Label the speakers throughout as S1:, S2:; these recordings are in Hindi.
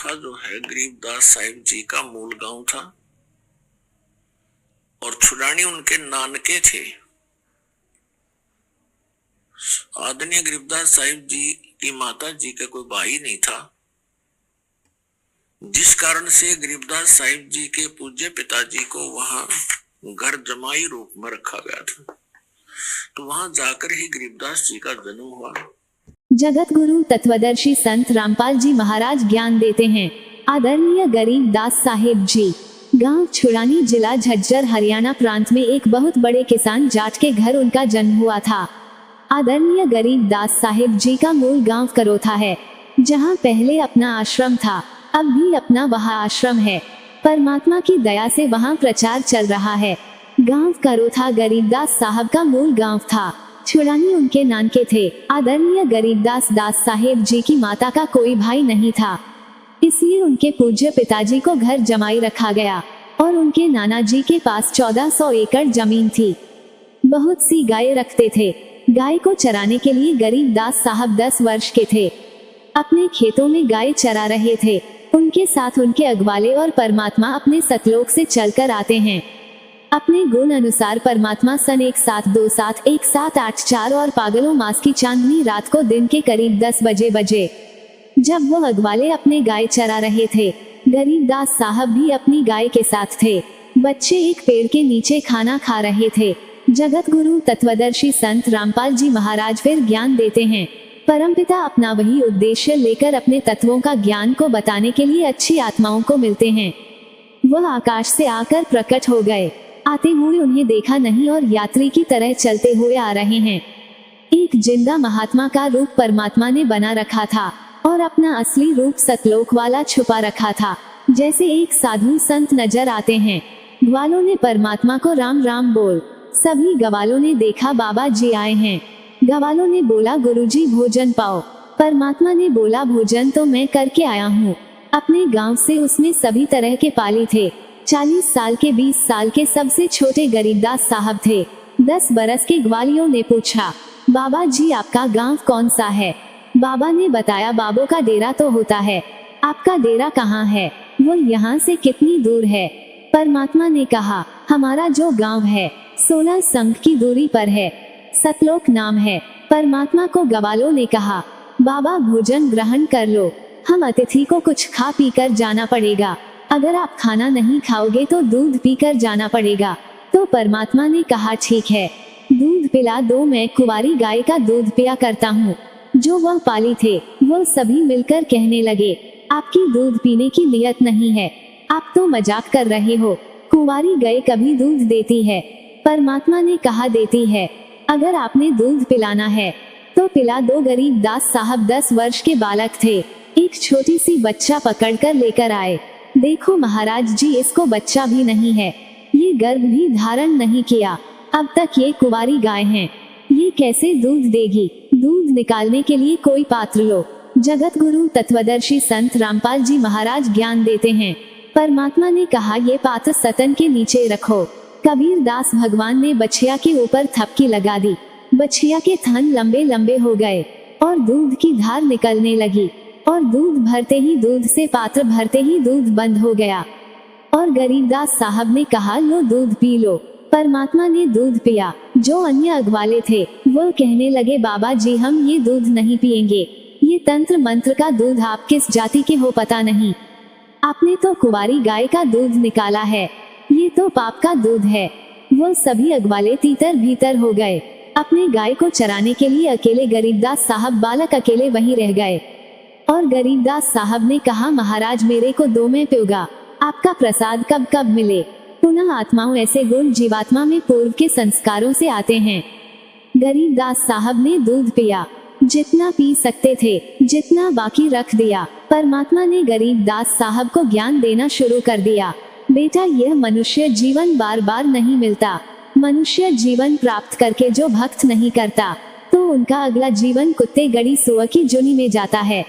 S1: करोथा जो है गरीबदास साहिब जी का मूल गांव था और छुड़ानी उनके नानके थे। आदरणीय गरीबदास साहिब जी की माता जी का कोई भाई नहीं था, जिस कारण से गरीबदास साहिब जी के पूज्य पिताजी को वहां घर जमाई रूप में रखा गया था। तो वहां जाकर ही गरीबदास जी का जन्म हुआ।
S2: जगत गुरु तत्वदर्शी संत रामपाल जी महाराज ज्ञान देते हैं। आदरणीय गरीबदास साहिब जी, गांव छुड़ानी, जिला झज्जर, हरियाणा प्रांत में एक बहुत बड़े किसान जाट के घर उनका जन्म हुआ था। आदरणीय गरीबदास साहिब जी का मूल गांव करोथा है, जहां पहले अपना आश्रम था, अब भी अपना वह आश्रम है। परमात्मा की दया से वहां प्रचार चल रहा है। गांव करोथा गरीबदास साहब का मूल गांव था। छुड़ानी उनके नानके थे। आदरणीय गरीबदास दास साहेब जी की माता का कोई भाई नहीं था, इसलिए उनके पूज्य पिताजी को घर जमाई रखा गया और उनके नाना जी के पास 1400 एकड़ जमीन थी। बहुत सी गायें रखते थे। गाय को चराने के लिए गरीबदास साहब 10 वर्ष के थे। अपने खेतों में गाय चरा रहे थे। उनके साथ उनके अगवाले और परमात्मा अपने सतलोक से चलकर आते हैं। अपने गुण अनुसार परमात्मा सन 1727, 1784 और पागलों मास की चांदनी रात को दिन के करीब 10 बजे जब वो अगवाले अपने गाय चरा रहे थे, गरीबदास साहब भी अपनी गाय के साथ थे। बच्चे एक पेड़ के नीचे खाना खा रहे थे। जगत गुरु तत्वदर्शी संत रामपाल जी महाराज फिर ज्ञान देते हैं। परमपिता अपना वही उद्देश्य लेकर अपने तत्वों का ज्ञान को बताने के लिए अच्छी आत्माओं को मिलते हैं। वह आकाश से आकर प्रकट हो गए। आते हुए उन्हें देखा नहीं और यात्री की तरह चलते हुए आ रहे हैं। एक जिंदा महात्मा का रूप परमात्मा ने बना रखा था और अपना असली रूप सतलोक वाला छुपा रखा था। जैसे एक साधु संत नजर आते हैं। ग्वालों ने परमात्मा को राम राम बोल। सभी गवालों ने देखा बाबा जी आए हैं। गवालों ने बोला गुरुजी भोजन पाओ। परमात्मा ने बोला भोजन तो मैं करके आया हूँ। अपने गांव से उसने सभी तरह के पाली थे। 40 साल के 20 साल के सबसे छोटे गरीबदास साहब थे। 10 बरस के ग्वालियों ने पूछा, बाबा जी आपका गांव कौन सा है? बाबा ने बताया, बाबों का डेरा तो होता है, आपका डेरा कहाँ है? वो यहाँ से कितनी दूर है? परमात्मा ने कहा, हमारा जो गांव है 16 संघ की दूरी पर है, सतलोक नाम है। परमात्मा को गवालों ने कहा, बाबा भोजन ग्रहण कर लो, हम अतिथि को कुछ खा पी कर जाना पड़ेगा। अगर आप खाना नहीं खाओगे तो दूध पीकर जाना पड़ेगा। तो परमात्मा ने कहा, ठीक है, दूध पिला दो, मैं कुंवारी गाय का दूध पिया करता हूँ। जो वह पाली थे वो सभी मिलकर कहने लगे, आपकी दूध पीने की नियत नहीं है, आप तो मजाक कर रहे हो। कुंवारी गाय कभी दूध देती है? परमात्मा ने कहा, देती है। अगर आपने दूध पिलाना है तो पिला दो। गरीबदास साहब 10 वर्ष के बालक थे। एक छोटी सी बच्चा पकड़कर लेकर आए। देखो महाराज जी, इसको बच्चा भी नहीं है, ये गर्भ भी धारण नहीं किया, अब तक ये कुंवारी गाय है, ये कैसे दूध देगी? दूध निकालने के लिए कोई पात्र लो। जगत गुरु तत्वदर्शी संत रामपाल जी महाराज ज्ञान देते हैं। परमात्मा ने कहा, ये पात्र सतन के नीचे रखो। कबीर दास भगवान ने बछिया के ऊपर थपकी लगा दी। बछिया के थन लंबे लंबे हो गए और दूध की धार निकलने लगी और दूध भरते ही, दूध से पात्र भरते ही दूध बंद हो गया। और गरीबदास साहब ने कहा, लो दूध पी लो। परमात्मा ने दूध पिया। जो अन्य अगवाले थे वो कहने लगे, बाबा जी हम ये दूध नहीं पिएंगे, ये तंत्र मंत्र का दूध, आप किस जाति के हो पता नहीं, आपने तो कुंवारी गाय का दूध निकाला है, ये तो पाप का दूध है। वो सभी अगवाले तीतर भीतर हो गए। अपने गाय को चराने के लिए अकेले गरीबदास साहब बालक अकेले वहीं रह गए। और गरीबदास साहब ने कहा, महाराज मेरे को दो, मैं पीऊंगा, आपका प्रसाद कब कब मिले। पुनः आत्माओं ऐसे गुण जीवात्मा में पूर्व के संस्कारों से आते हैं। गरीबदास साहब ने दूध पिया, जितना पी सकते थे, जितना बाकी रख दिया। परमात्मा ने गरीबदास साहब को ज्ञान देना शुरू कर दिया। बेटा, यह मनुष्य जीवन बार बार नहीं मिलता। मनुष्य जीवन प्राप्त करके जो भक्त नहीं करता तो उनका अगला जीवन कुत्ते गड़ी सुअर की जोनी में जाता है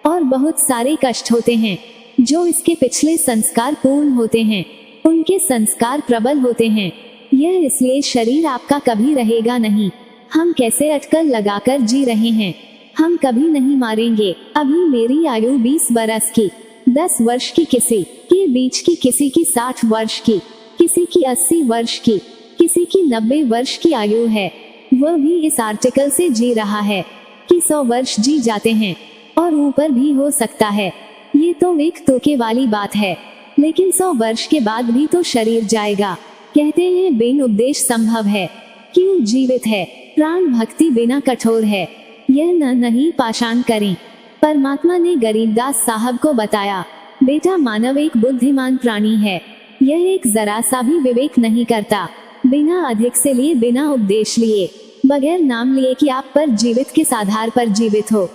S2: और बहुत सारे कष्ट होते हैं। जो इसके पिछले संस्कार पूर्ण होते हैं, उनके संस्कार प्रबल होते हैं। यह इसलिए शरीर आपका कभी रहेगा नहीं। हम कैसे अटकल लगाकर जी रहे हैं, हम कभी नहीं मारेंगे। अभी मेरी आयु 20 बरस की, 10 वर्ष की किसी के बीच की, किसी की 60 वर्ष की, किसी की 80 वर्ष की, किसी की 90 वर्ष की आयु है। वह भी इस आर्टिकल से जी रहा है कि 100 वर्ष जी जाते हैं और ऊपर भी हो सकता है। ये तो एक तुक्के वाली बात है, लेकिन 100 वर्ष के बाद भी तो शरीर जाएगा। कहते हैं बिन उपदेश संभव है, क्यों जीवित है। प्राण भक्ति बिना कठोर है, यह नहीं पाषाण करें। परमात्मा ने गरीबदास साहब को बताया, बेटा मानव एक बुद्धिमान प्राणी है, यह एक जरा सा भी विवेक नहीं करता। बिना अधिक से लिए, बिना उपदेश लिए, बगैर नाम लिए कि आप पर जीवित किस आधार पर जीवित हो,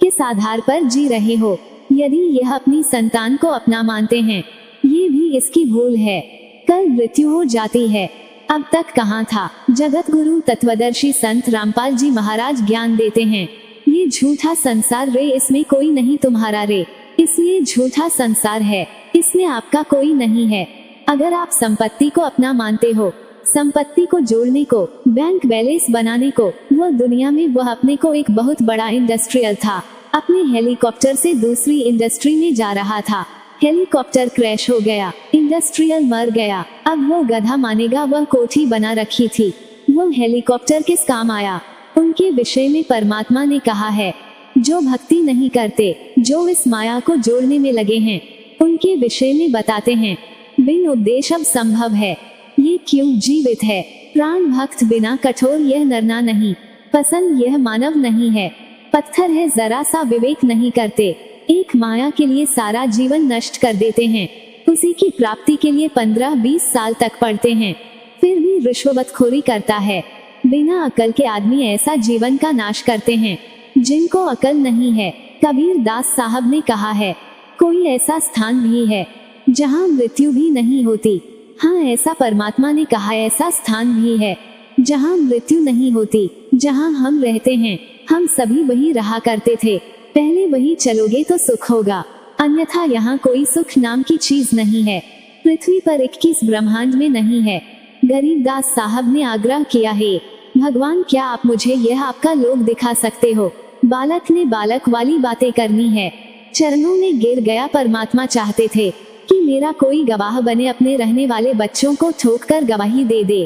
S2: किस आधार पर जी रहे हो। यदि यह अपनी संतान को अपना मानते हैं, ये भी इसकी भूल है। कल मृत्यु हो जाती है, अब तक कहाँ था। जगत गुरु तत्वदर्शी संत रामपाल जी महाराज ज्ञान देते हैं, ये झूठा संसार रे, इसमें कोई नहीं तुम्हारा रे, इसलिए झूठा संसार है, इसमें आपका कोई नहीं है। अगर आप संपत्ति को अपना मानते हो, संपत्ति को जोड़ने को, बैंक बैलेंस बनाने को, वह दुनिया में वह अपने को एक बहुत बड़ा इंडस्ट्रियल था, अपने हेलीकॉप्टर से दूसरी इंडस्ट्री में जा रहा था। हेलीकॉप्टर क्रैश हो गया, इंडस्ट्रियल मर गया। अब वो गधा मानेगा वह कोठी बना रखी थी, वो हेलीकॉप्टर किस काम आया। उनके विषय में परमात्मा ने कहा है, जो भक्ति नहीं करते, जो इस माया को जोड़ने में लगे हैं, उनके विषय में बताते हैं बिन उपदेश अब संभव है। ये क्यों जीवित है। प्राण भक्त बिना कठोर यह नरना नहीं पसंद, यह मानव नहीं है। पत्थर है, जरा सा विवेक नहीं करते, एक माया के लिए सारा जीवन नष्ट कर देते हैं, उसी की प्राप्ति के लिए 15-20 साल तक पढ़ते हैं, फिर भी रिश्वतखोरी करता है। बिना अकल के आदमी ऐसा जीवन का नाश करते हैं जिनको अकल नहीं है। कबीर दास साहब ने कहा है, कोई ऐसा स्थान भी है जहाँ मृत्यु भी नहीं होती। हाँ, ऐसा परमात्मा ने कहा, ऐसा स्थान भी है जहाँ मृत्यु नहीं होती, जहाँ हम रहते हैं। हम सभी वही रहा करते थे, पहले वही चलोगे तो सुख होगा, अन्यथा यहाँ कोई सुख नाम की चीज नहीं है। पृथ्वी पर 21 ब्रह्मांड में नहीं है। गरीबदास साहब ने आग्रह किया है, भगवान क्या आप मुझे यह आपका लोक दिखा सकते हो। बालक ने बालक वाली बातें करनी है। चरणों में गिर गया। परमात्मा चाहते थे कि मेरा कोई गवाह बने, अपने रहने वाले बच्चों को ठोक कर गवाही दे दे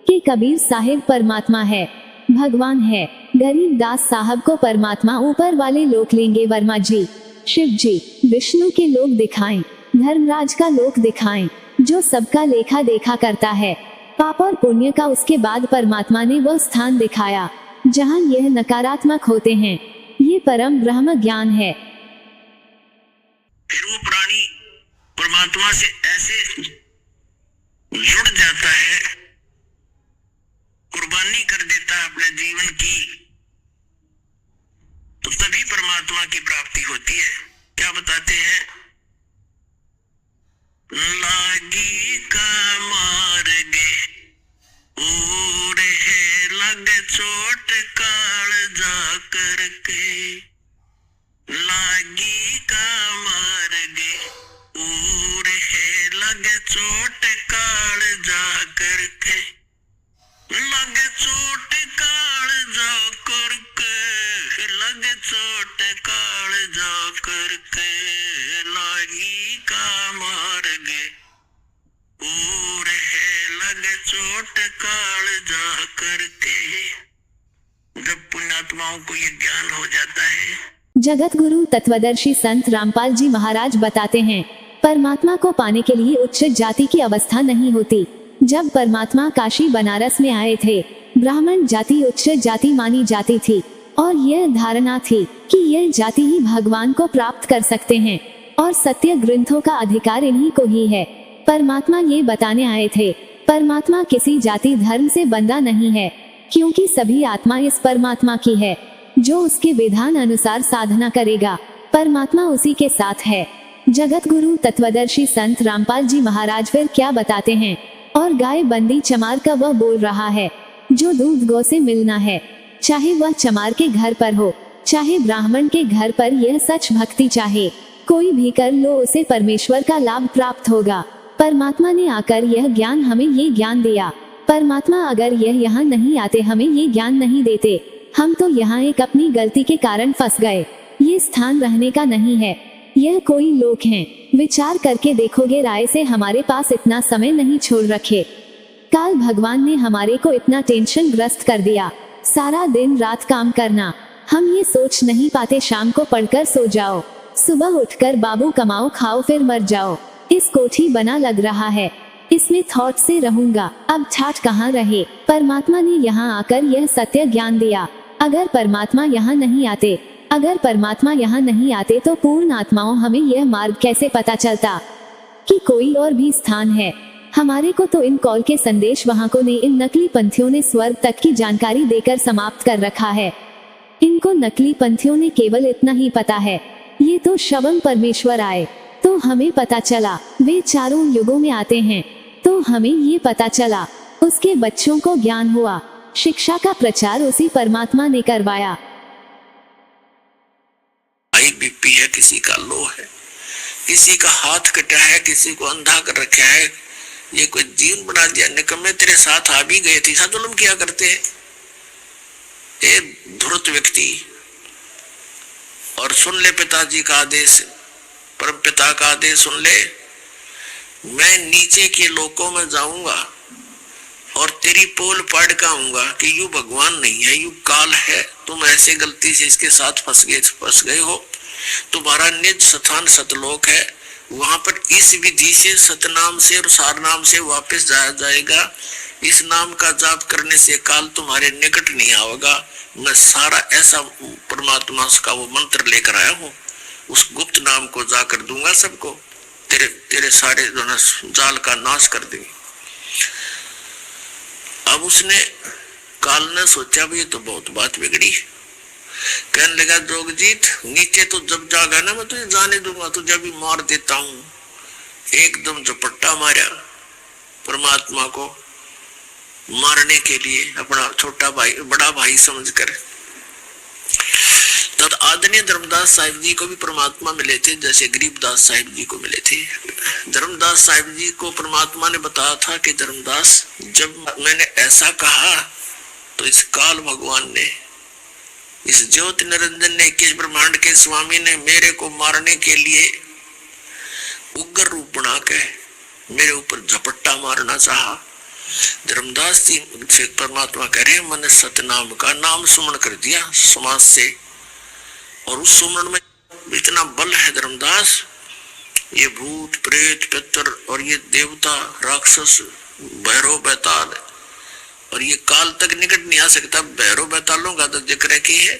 S2: कि कबीर साहिब परमात्मा है, भगवान है। गरीबदास साहब को परमात्मा ऊपर वाले लोक लेंगे। वर्मा जी, शिव जी, विष्णु के लोक दिखाएं, धर्मराज का लोक दिखाएं, जो सबका लेखा देखा करता है, पाप और पुण्य का। उसके बाद परमात्मा ने वह स्थान दिखाया जहाँ यह नकारात्मक होते हैं। ये परम ब्रह्म ज्ञान है।
S1: फिर वो प्राणी परमात्मा से ऐसे जुड़ जाता है, कुर्बानी कर देता है अपने जीवन की, तो तभी परमात्मा की प्राप्ति होती है। क्या बताते हैं, लागी का मार्गे और है लग चोट काल जा करके, लागी का मार्गे और है लग चोट काल जा करके, लग चोट काल जा करके, लग चोट काल जा करके, लागी का मार्गे और है लग चोट काल जा करके। जब पुण्यात्माओं को ये ज्ञान हो जाता है।
S2: जगत गुरु तत्वदर्शी संत रामपाल जी महाराज बताते हैं, परमात्मा को पाने के लिए उच्च जाति की अवस्था नहीं होती। जब परमात्मा काशी बनारस में आए थे, ब्राह्मण जाति उच्च जाति मानी जाती थी और यह धारणा थी कि यह जाति ही भगवान को प्राप्त कर सकते हैं और सत्य ग्रंथों का अधिकार इन्हीं को ही है। परमात्मा ये बताने आए थे, परमात्मा किसी जाति धर्म से बंधा नहीं है, क्योंकि सभी आत्मा इस परमात्मा की है। जो उसके विधान अनुसार साधना करेगा, परमात्मा उसी के साथ है। जगत गुरु तत्वदर्शी संत रामपाल जी महाराज फिर क्या बताते हैं, और गाय बंदी चमार का वह बोल रहा है जो दूध गौ से मिलना है, चाहे वह चमार के घर पर हो चाहे ब्राह्मण के घर पर। यह सच भक्ति चाहे कोई भी कर लो, उसे परमेश्वर का लाभ प्राप्त होगा। परमात्मा ने आकर यह ज्ञान हमें ये ज्ञान दिया। परमात्मा अगर यह यहाँ नहीं आते, हमें ये ज्ञान नहीं देते, हम तो यहाँ एक अपनी गलती के कारण फंस गए। ये स्थान रहने का नहीं है। यह कोई लोग हैं। विचार करके देखोगे, राय से हमारे पास इतना समय नहीं छोड़ रखे। काल भगवान ने हमारे को इतना टेंशन ग्रस्त कर दिया, सारा दिन रात काम करना। हम ये सोच नहीं पाते शाम को पढ़कर सो जाओ, सुबह उठकर बाबू कमाओ खाओ फिर मर जाओ। इस कोठी बना लग रहा है, इसमें थॉट से रहूंगा, अब ठाठ कहाँ रहे। परमात्मा ने यहाँ आकर यह सत्य ज्ञान दिया। अगर परमात्मा यहाँ नहीं आते तो पूर्ण आत्माओं हमें यह मार्ग कैसे पता चलता कि कोई और भी स्थान है। हमारे को तो इन कॉल के संदेश वाहकों ने, इन नकली पंथियों ने स्वर्ग तक की जानकारी देकर समाप्त कर रखा है। इनको नकली पंथियों ने केवल इतना ही पता है, ये तो शवम परमेश्वर आए तो हमें पता चला, वे चारों युगों में आते हैं तो हमें ये पता चला। उसके बच्चों को ज्ञान हुआ, शिक्षा का प्रचार उसी परमात्मा ने करवाया।
S1: हाई बीपी है, किसी का लो है, किसी का हाथ कटा है, किसी को अंधा कर रखा है, ये कोई जीवन बना दिया। निकम्मे तेरे साथ आ भी गए थे, जुल्म किया करते हैं ये धूर्त व्यक्ति। और सुन ले पिताजी का आदेश, परम पिता का आदेश सुन ले, मैं नीचे के लोकों में जाऊंगा और तेरी पोल पाड़ के आऊंगा कि यू भगवान नहीं है, यू काल है, तुम ऐसे गलती से इसके साथ फंस गए हो। तुम्हारा निज स्थान सतलोक है, वहां पर इस विधि से सतनाम से और सारनाम से वापस जाया जाएगा। इस नाम का जाप करने से काल तुम्हारे निकट नहीं आएगा। मैं सारा ऐसा परमात्मा का वो मंत्र लेकर आया हूँ, उस गुप्त नाम को जाकर दूंगा सबको, तेरे सारे जाल का नाश कर देंगे। अब उसने काल ने सोचा भी ये तो बहुत बात बिगड़ी। कहने लगा जोगजीत, नीचे तो जब जागा ना मैं तुझे जाने दूंगा, तुझे भी मार देता हूं। एकदम झपट्टा मारा परमात्मा को मारने के लिए, अपना छोटा भाई बड़ा भाई समझकर। तब आदरणीय धर्मदास साहिब जी को भी परमात्मा मिले थे, जैसे गरीबदास साहिब जी को मिले थे। धर्मदास साहिब जी को परमात्मा ने बताया था कि धर्मदास, जब मैंने ऐसा कहा तो इस काल भगवान ने, इस ज्योति निरंजन ने, 21 ब्रह्मांड के स्वामी ने मेरे को मारने के लिए उग्र रूप बना के मेरे ऊपर झपट्टा मारना चाहा। धर्मदास जी से परमात्मा कह रहे हैं, मैंने सतनाम का नाम सुमन कर दिया समाज से, और उस सुमन में इतना बल है धर्मदास, ये भूत प्रेत पितर और ये देवता राक्षस भैरव बैताल और ये काल तक निकट नहीं आ सकता। भैरव बैतालों का तो जिक्र की है,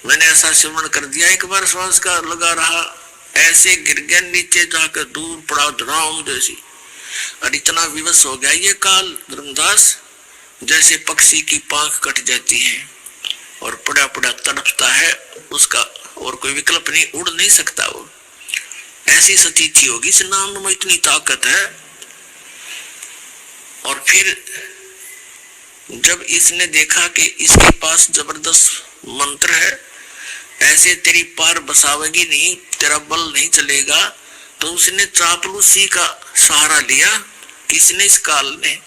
S1: मैंने ऐसा सुमन कर दिया, एक बार श्वास का लगा रहा, ऐसे गिर गया नीचे जाकर, दूर पड़ा धराम जैसी, और इतना विवश हो गया ये काल धर्मदास, जैसे पक्षी की पांख कट जाती है और पड़ा पड़ा तड़पता है, उसका और कोई विकल्प नहीं, उड़ नहीं सकता वो। ऐसी स्थिति होगी, इस नाम में इतनी ताकत है। और फिर जब इसने देखा कि इसके पास जबरदस्त मंत्र है, ऐसे तेरी पार बसावेगी नहीं, तेरा बल नहीं चलेगा, तो उसने चापलूसी का सहारा लिया। किसने? इस काल ने।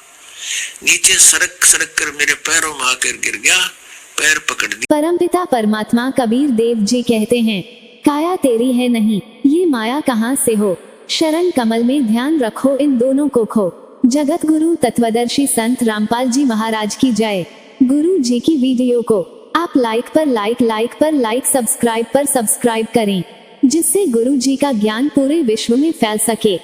S1: नीचे सरक सरक कर मेरे पैरों में आकर गिर गया, पैर पकड़ दिया।
S2: परमपिता परमात्मा कबीर देव जी कहते हैं, काया तेरी है नहीं, ये माया कहाँ से हो, शरण कमल में ध्यान रखो, इन दोनों को खो। जगत गुरु तत्वदर्शी संत रामपाल जी महाराज की जय। गुरु जी की वीडियो को आप लाइक पर लाइक सब्सक्राइब करें, जिससे गुरु जी का ज्ञान पूरे विश्व में फैल सके।